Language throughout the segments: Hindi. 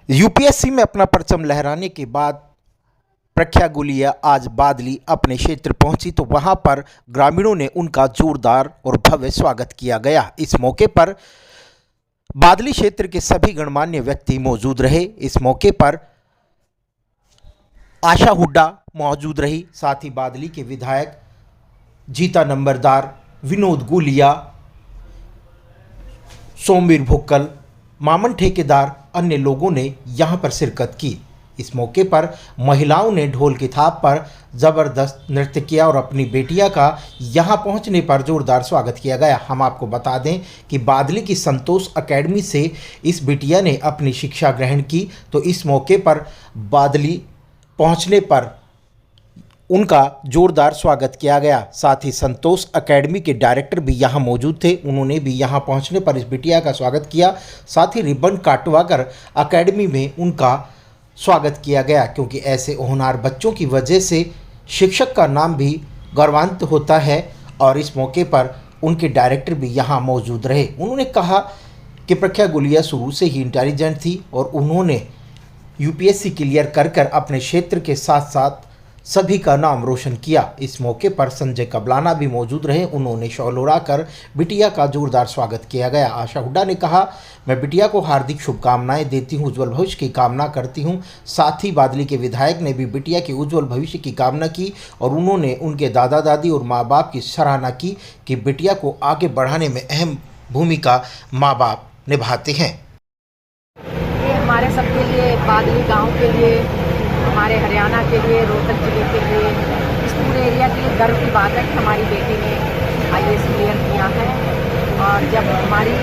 यूपीएससी में अपना परचम लहराने के बाद प्रख्या गुलिया आज बादली अपने क्षेत्र पहुंची तो वहां पर ग्रामीणों ने उनका जोरदार और भव्य स्वागत किया गया। इस मौके पर बादली क्षेत्र के सभी गणमान्य व्यक्ति मौजूद रहे। इस मौके पर आशा हुड्डा मौजूद रही, साथ ही बादली के विधायक जीता नंबरदार, विनोद गुलिया, सोमवीर भुक्कल, मामन ठेकेदार, अन्य लोगों ने यहां पर शिरकत की। इस मौके पर महिलाओं ने ढोल की थाप पर ज़बरदस्त नृत्य किया और अपनी बेटिया का यहां पहुंचने पर जोरदार स्वागत किया गया। हम आपको बता दें कि बादली की संतोष एकेडमी से इस बिटिया ने अपनी शिक्षा ग्रहण की, तो इस मौके पर बादली पहुंचने पर उनका जोरदार स्वागत किया गया। साथ ही संतोष एकेडमी के डायरेक्टर भी यहां मौजूद थे, उन्होंने भी यहां पहुंचने पर इस बिटिया का स्वागत किया। साथ ही रिबन काटवाकर एकेडमी में उनका स्वागत किया गया, क्योंकि ऐसे होनहार बच्चों की वजह से शिक्षक का नाम भी गौरवान्वित होता है। और इस मौके पर उनके डायरेक्टर भी यहां मौजूद रहे। उन्होंने कहा कि प्रख्या गुलिया शुरू से ही इंटेलिजेंट थी और उन्होंने यूपीएससी क्लियर कर कर अपने क्षेत्र के साथ साथ सभी का नाम रोशन किया। इस मौके पर संजय कबलाना भी मौजूद रहे, उन्होंने शॉल उड़ाकर बिटिया का जोरदार स्वागत किया गया। आशा हुड्डा ने कहा, मैं बिटिया को हार्दिक शुभकामनाएं देती हूं, उज्जवल भविष्य की कामना करती हूं। साथ ही बादली के विधायक ने भी बिटिया के उज्जवल भविष्य की कामना की और उन्होंने उनके दादा दादी और माँ बाप की सराहना की कि बिटिया को आगे बढ़ाने में अहम भूमिका माँ बाप निभाते हैं। ये हमारे सबके लिए, बादली गांव के लिए, हमारे हरियाणा के लिए, रोहतक जिले के लिए, इस पूरे एरिया के लिए गर्व की बात है कि हमारी बेटी ने आईएएस क्लियर किया है। और जब हमारी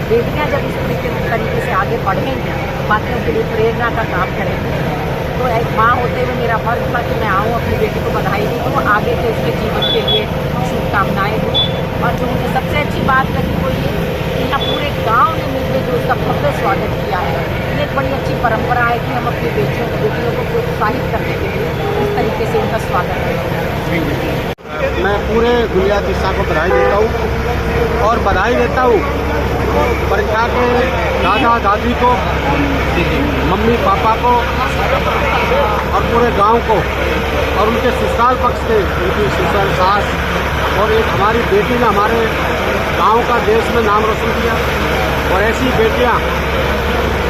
बेटियां जब इस तरीके से आगे बढ़ेंगी, बाकियों के लिए प्रेरणा का काम करेंगी, तो एक माँ होते हुए मेरा फर्ज था कि मैं आऊँ, अपनी बेटी को बधाई दूँ, तो आगे के उसके जीवन के लिए शुभकामनाएँ दूँ। और जो मुझे सबसे अच्छी बात लगी वो ये कि यहाँ पूरे गाँव ने मिलकर जो उसका भव्य स्वागत किया है। ये एक बड़ी अच्छी परंपरा है कि हम अपनी बेटियों को प्रोत्साहित करने के लिए इस तरीके से उनका स्वागत करें। मैं पूरे गुलिया किस्सा को बधाई देता हूँ और बधाई देता हूँ प्रख्या के दादा दादी को, मम्मी पापा को और पूरे गांव को, और उनके ससुराल पक्ष से उनकी ससुर सास और एक हमारी बेटी ने हमारे गांव का देश में नाम रोशन किया। और ऐसी बेटियां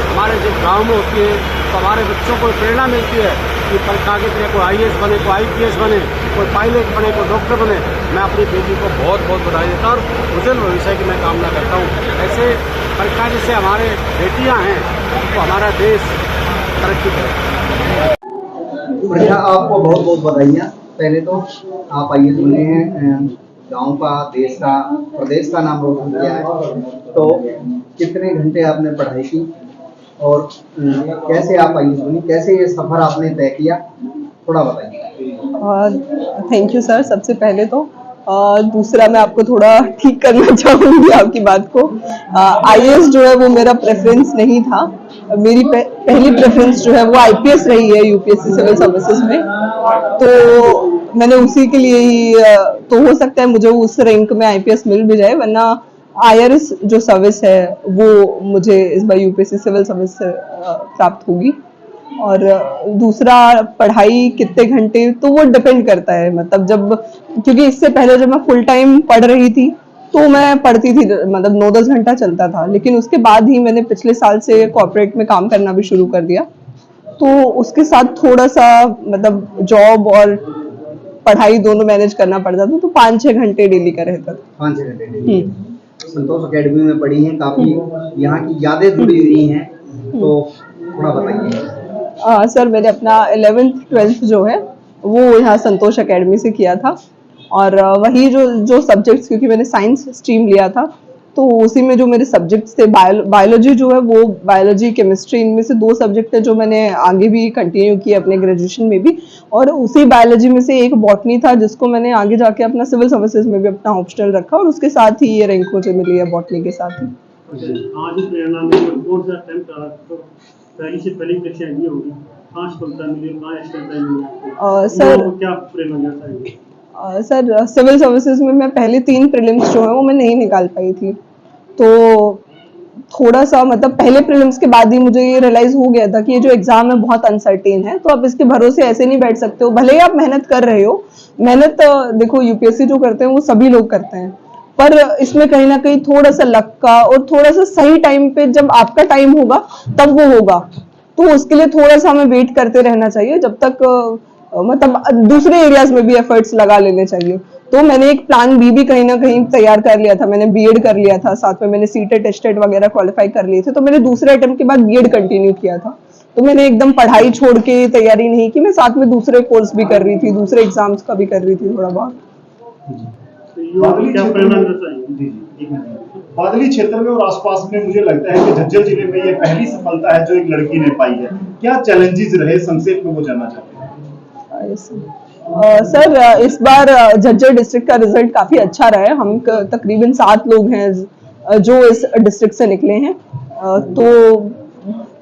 हमारे जब गांव में होती है तो हमारे बच्चों को प्रेरणा मिलती है कि प्रख्या की तरह कोई आईएएस बने, कोई आईपीएस बने, कोई पायलट बने, कोई डॉक्टर बने। मैं अपनी बेटी को बहुत बहुत बधाई देता हूँ और उज्जवल भविष्य की मैं कामना करता हूँ। ऐसे प्रख्या जैसे हमारे बेटियाँ हैं तो हमारा देश तरक्की करे। प्रख्या, आपको बहुत बहुत बधाइयाँ। पहले तो आप आईएएस बने हैं, गांव का, देश का, प्रदेश का नाम रोशन किया है। तो कितने घंटे आपने पढ़ाई की और कैसे आप आईएएस बनी, कैसे ये सफ़र आपने तय किया, थोड़ा बताइए। Thank you sir. सबसे पहले तो दूसरा मैं आपको थोड़ा ठीक करना चाहूँगी आपकी बात को। आईएएस जो है वो मेरा प्रेफरेंस नहीं था। मेरी पहली प्रेफरेंस जो है वो आईपीएस रही है यूपीएससी सिविल सर्विसेज में, तो मैंने उसी के लिए ही तो हो सकता है मुझे उस रैंक में आईपीएस मिल भी जाए, वरना आईआरएस जो सर्विस है वो मुझे इस बार यूपीएससी सिविल सर्विस से प्राप्त होगी। और दूसरा, पढ़ाई कितने घंटे, तो वो डिपेंड करता है, मतलब जब, क्योंकि इससे पहले जब मैं फुल टाइम पढ़ रही थी तो मैं पढ़ती थी, मतलब 9-10 घंटा चलता था। लेकिन उसके बाद ही मैंने पिछले साल से कॉर्पोरेट में काम करना भी शुरू कर दिया, तो उसके साथ थोड़ा सा मतलब जॉब और पढ़ाई दोनों मैनेज करना पड़ता था, तो 5-6 घंटे डेली का रहता था। 5-6 घंटे डेली। संतोष एकेडमी में पढ़ी हैं, काफ़ी यहाँ की यादें जुड़ी हुई हैं, तो थोड़ा बताइए। सर, मैंने अपना 11th-12th जो है वो यहाँ संतोष एकेडमी से किया था। और वही जो सब्जेक्ट्स, क्योंकि मैंने साइंस स्ट्रीम लिया था, तो उसी में जो मेरे सब्जेक्ट्स थे, बायोलॉजी जो है वो, बायोलॉजी केमिस्ट्री, इनमें से 2 सब्जेक्ट है जो मैंने आगे भी कंटिन्यू किए अपने ग्रेजुएशन में भी। और उसी बायोलॉजी में से एक बॉटनी था जिसको मैंने आगे जाके अपना सिविल सर्विसेज में भी अपना ऑप्शनल रखा, और उसके साथ ही ये रैंक मुझे मिली है बॉटनी के साथ ही। आज प्रेरणा में कौन सा अटेम्प्ट आ, तो पहली से पहली परीक्षा दी होगी, कहाँ सफलता मिली, कहाँ एक्सपेक्ट मिली सर? क्या प्रेरणा है? सर, सिविल सर्विसेज में मैं पहले 3 प्रीलिम्स जो है वो मैं नहीं निकाल पाई थी, तो थोड़ा सा मतलब पहले प्रीलिम्स के बाद ही मुझे ये रियलाइज हो गया था कि ये जो एग्जाम है बहुत अनसर्टेन है, तो आप इसके भरोसे ऐसे नहीं बैठ सकते हो। भले ही आप मेहनत कर रहे हो, मेहनत देखो यूपीएससी जो करते हैं वो सभी लोग करते हैं, पर इसमें कहीं ना कहीं थोड़ा सा लक का और थोड़ा सा सही टाइम पे जब आपका टाइम होगा तब वो होगा, तो उसके लिए थोड़ा सा हमें वेट करते रहना चाहिए जब तक मतलब दूसरे एरियाज में भी एफर्ट्स लगा लेने चाहिए। तो मैंने एक प्लान बी भी कहीं ना कहीं तैयार कर लिया था, मैंने बीएड कर लिया था, साथ में मैंने सीटेट टेस्टेड वगैरह क्वालिफाई कर लिए थे, तो मैंने दूसरे अटेम्प्ट के बाद बीएड कंटिन्यू किया था। तो मैंने एकदम पढ़ाई छोड़ के तैयारी नहीं की, मैं साथ में दूसरे कोर्स भी कर रही थी, दूसरे एग्जाम्स का भी कर रही थी थोड़ा बहुत। बादली क्षेत्र में और आसपास में मुझे लगता है कि झज्जर जिले में ये पहली सफलता है जो एक लड़की ने पाई है। क्या चैलेंजेस रहे, संक्षेप में वो जानना चाहते हैं। सर इस बार झज्जर डिस्ट्रिक्ट का रिजल्ट काफी अच्छा रहा है। हम तकरीबन 7 लोग हैं जो इस डिस्ट्रिक्ट से निकले हैं। तो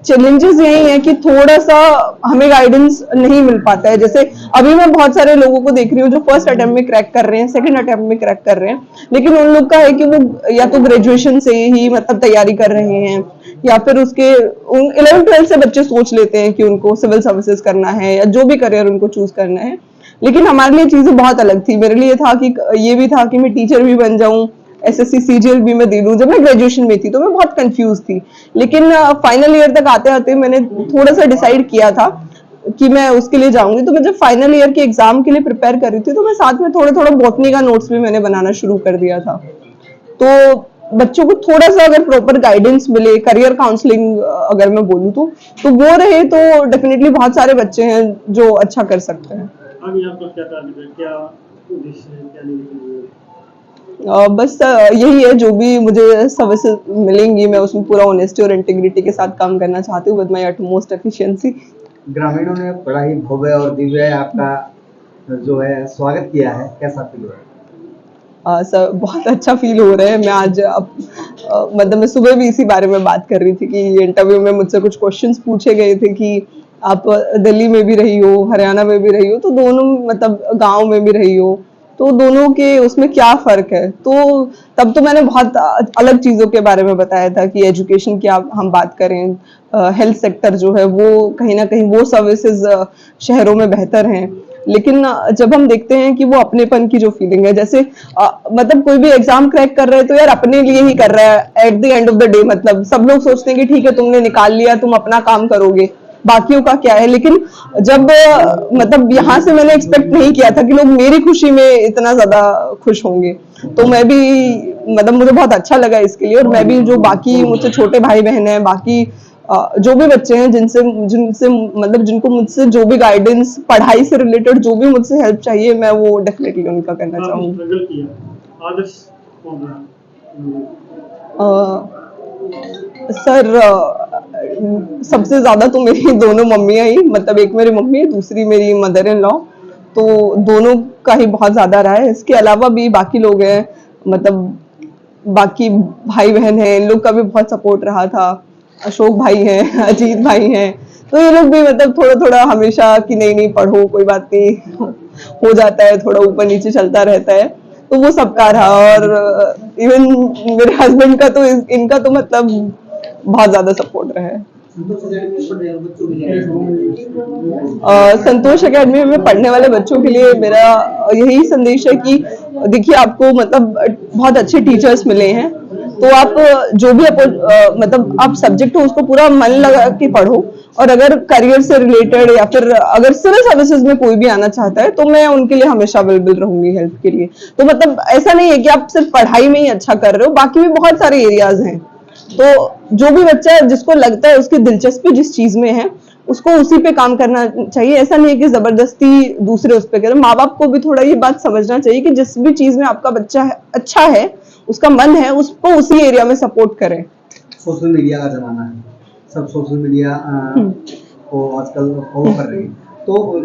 चैलेंजेस यही है कि थोड़ा सा हमें गाइडेंस नहीं मिल पाता है। जैसे अभी मैं बहुत सारे लोगों को देख रही हूँ जो फर्स्ट अटेम्प्ट में क्रैक कर रहे हैं, सेकंड अटेम्प्ट में क्रैक कर रहे हैं, लेकिन उन लोग का है कि वो या तो ग्रेजुएशन से ही मतलब तैयारी कर रहे हैं, या फिर उसके 11th-12th से बच्चे सोच लेते हैं कि उनको सिविल सर्विसेज करना है या जो भी करियर उनको चूज करना है। लेकिन हमारे लिए चीजें बहुत अलग थी। मेरे लिए था कि ये भी था कि मैं टीचर भी बन जाऊं, एसएससी सीजीएल भी मैं दे लूं। जब मैं ग्रेजुएशन में थी तो मैं बहुत कंफ्यूज थी, लेकिन फाइनल ईयर तक आते आते मैंने थोड़ा सा डिसाइड किया था कि मैं उसके लिए जाऊंगी। तो मैं जब फाइनल ईयर के एग्जाम के लिए प्रिपेयर कर रही थी तो मैं साथ में थोड़ा थोड़ा बॉटनी का नोट्स भी मैंने बनाना शुरू कर दिया था। तो बच्चों को थोड़ा सा अगर प्रॉपर गाइडेंस मिले, करियर काउंसलिंग अगर मैं बोलूँ तो वो रहे, तो डेफिनेटली बहुत सारे बच्चे हैं जो अच्छा कर सकते हैं। आगे आपका क्या टारगेट है, क्या उद्देश्य है, क्या नहीं? बस यही है, जो भी मुझे सर्विसेज मिलेंगी मैं उसमें पूरा ऑनेस्टी और इंटीग्रिटी के साथ काम करना चाहती हूँ विद माय अटमोस्ट एफिशिएंसी। ग्रामीणों ने बड़ा ही भव्य और दिव्य आपका जो है स्वागत किया है, कैसा फील हो रहा है? सर बहुत अच्छा फील हो रहा है। मैं आज मतलब मैं सुबह भी इसी बारे में बात कर रही थी कि इंटरव्यू में मुझसे कुछ क्वेश्चंस पूछे गए थे कि आप दिल्ली में भी रही हो, हरियाणा में भी रही हो, तो दोनों मतलब गांव में भी रही हो, तो दोनों के उसमें क्या फर्क है। तो तब तो मैंने बहुत अलग चीजों के बारे में बताया था कि एजुकेशन की हम बात करें, हेल्थ सेक्टर जो है वो कहीं ना कहीं वो सर्विसेज शहरों में बेहतर हैं। लेकिन जब हम देखते हैं कि वो अपनेपन की जो फीलिंग है, जैसे मतलब कोई भी एग्जाम क्रैक कर रहा है तो यार अपने लिए ही कर रहा है at the end of the day. मतलब सब लोग सोचते हैं कि ठीक है तुमने निकाल लिया, तुम अपना काम करोगे, बाकियों का क्या है। लेकिन जब मतलब यहाँ से मैंने एक्सपेक्ट नहीं किया था कि लोग मेरी खुशी में इतना ज्यादा खुश होंगे, तो मैं भी मतलब मुझे बहुत अच्छा लगा इसके लिए। और मैं भी जो बाकी मुझसे छोटे भाई बहन हैं, बाकी जो भी बच्चे हैं जिनसे मतलब जिनको मुझसे जो भी गाइडेंस पढ़ाई से रिलेटेड जो भी मुझसे हेल्प चाहिए, मैं वो डेफिनेटली उनका करना चाहूंगी। सर सबसे ज्यादा तो मेरी दोनों मम्मियाँ ही, मतलब एक मेरी मम्मी है, दूसरी मेरी मदर इन लॉ, तो दोनों का ही बहुत ज्यादा रहा है। इसके अलावा भी बाकी लोग हैं, मतलब बाकी भाई बहन हैं, इन लोग का भी बहुत सपोर्ट रहा था। अशोक भाई हैं, अजीत भाई हैं, तो ये लोग भी मतलब थोड़ा थोड़ा हमेशा कि नहीं पढ़ो, कोई बात नहीं, हो जाता है, थोड़ा ऊपर नीचे चलता रहता है, तो वो सबका रहा। और इवन मेरे हस्बैंड का तो इनका तो मतलब बहुत ज्यादा सपोर्ट रहा है। संतोष एकेडमी में पढ़ने वाले बच्चों के लिए मेरा यही संदेश है कि देखिए आपको मतलब बहुत अच्छे टीचर्स मिले हैं, तो आप जो भी मतलब आप सब्जेक्ट हो उसको पूरा मन लगा के पढ़ो। और अगर करियर से रिलेटेड या फिर अगर सिविल सर्विसेज में कोई भी आना चाहता है तो मैं उनके लिए हमेशा अवेलेबल रहूंगी हेल्प के लिए। तो मतलब ऐसा नहीं है कि आप सिर्फ पढ़ाई में ही अच्छा कर रहे हो, बाकी भी बहुत सारे एरियाज हैं। तो जो भी बच्चा जिसको लगता है उसकी दिलचस्पी जिस चीज में है उसको उसी पे काम करना चाहिए। ऐसा नहीं है कि जबरदस्ती दूसरे उस पे करें। माँ बाप को भी थोड़ा ये बात समझना चाहिए कि जिस भी चीज में आपका बच्चा अच्छा है, उसका मन है, उसको उसी एरिया में सपोर्ट करें। सोशल मीडिया का जमाना है, सब सोशल मीडिया को आजकल फॉलो कर रहे हैं, तो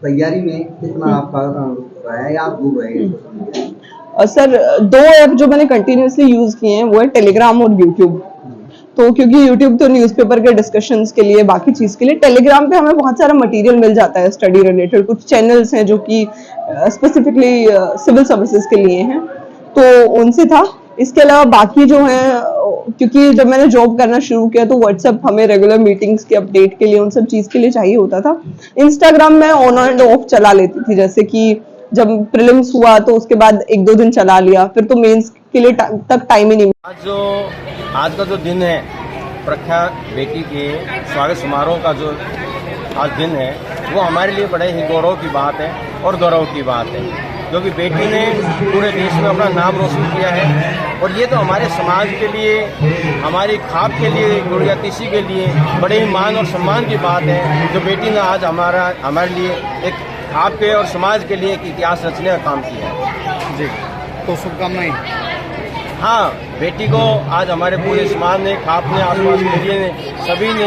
तैयारी में कितना आपका रहा है या आप दूर रहे हैं? सर 2 ऐप जो मैंने कंटिन्यूअसली यूज किए हैं वो है टेलीग्राम और यूट्यूब। तो क्योंकि यूट्यूब तो न्यूज़पेपर के डिस्कशंस के लिए, बाकी चीज के लिए, टेलीग्राम पे हमें बहुत सारा मटेरियल मिल जाता है स्टडी रिलेटेड। कुछ चैनल्स हैं जो कि स्पेसिफिकली सिविल सर्विसेज के लिए हैं, तो उनसे था। इसके अलावा बाकी जो है क्योंकि जब मैंने जॉब करना शुरू किया तो व्हाट्सएप हमें रेगुलर मीटिंग्स के अपडेट के लिए, उन सब चीज़ के लिए चाहिए होता था। इंस्टाग्राम मैं ऑन एंड ऑफ चला लेती थी, जैसे कि जब प्रीलिम्स हुआ तो उसके बाद 1-2 दिन चला लिया, फिर तो मेंस के लिए तक टाइम ही नहीं। आज का जो दिन है, प्रख्या बेटी के स्वागत समारोह का जो आज दिन है, वो हमारे लिए बड़े ही गौरव की बात है और गौरव की बात है, क्योंकि बेटी ने पूरे देश में अपना नाम रोशन किया है। और ये तो हमारे समाज के लिए, हमारी खाप के लिए, गुड़िया तीसी के लिए बड़े ही मान और सम्मान की बात है, जो बेटी ने आज हमारे लिए एक आपके और समाज के लिए एक इतिहास रचने का काम किया है। जी, तो शुभकामनाएं। हाँ, बेटी को आज हमारे पूरे समाज ने, खाप ने, आसपास के एरिया ने, सभी ने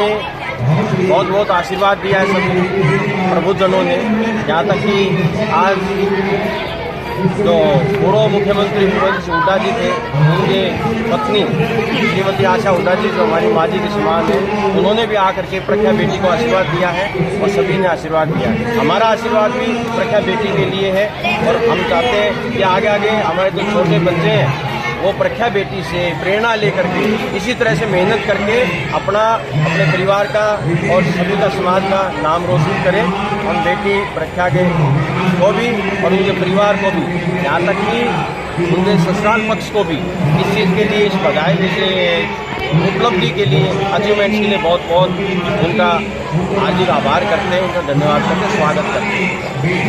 बहुत बहुत आशीर्वाद दिया है, सभी प्रबुद्धजनों ने। यहाँ तक कि आज जो पूर्व मुख्यमंत्री भूपेंद्र सिंह हुड्डा जी थे, उनके पत्नी श्रीमती आशा हुड्डा जी, जो हमारी माँ जी के समान है, उन्होंने भी आकर के प्रख्या बेटी को आशीर्वाद दिया है और सभी ने आशीर्वाद दिया है। हमारा आशीर्वाद भी प्रख्या बेटी के लिए है और हम चाहते हैं कि आगे आगे हमारे जो छोटे बच्चे हैं वो प्रख्या बेटी से प्रेरणा लेकर के इसी तरह से मेहनत करके अपने परिवार का और सभी का, समाज का नाम रोशन करें। हम बेटी प्रख्या के को भी और उनके परिवार को भी, यहाँ तक कि उनके ससुराल पक्ष को भी इस चीज़ के लिए, इस बधाई जैसे उपलब्धि के लिए, अचीवमेंट्स के लिए बहुत बहुत उनका हार्दिक आभार करते हैं, उनका धन्यवाद करते हैं, स्वागत करते हैं।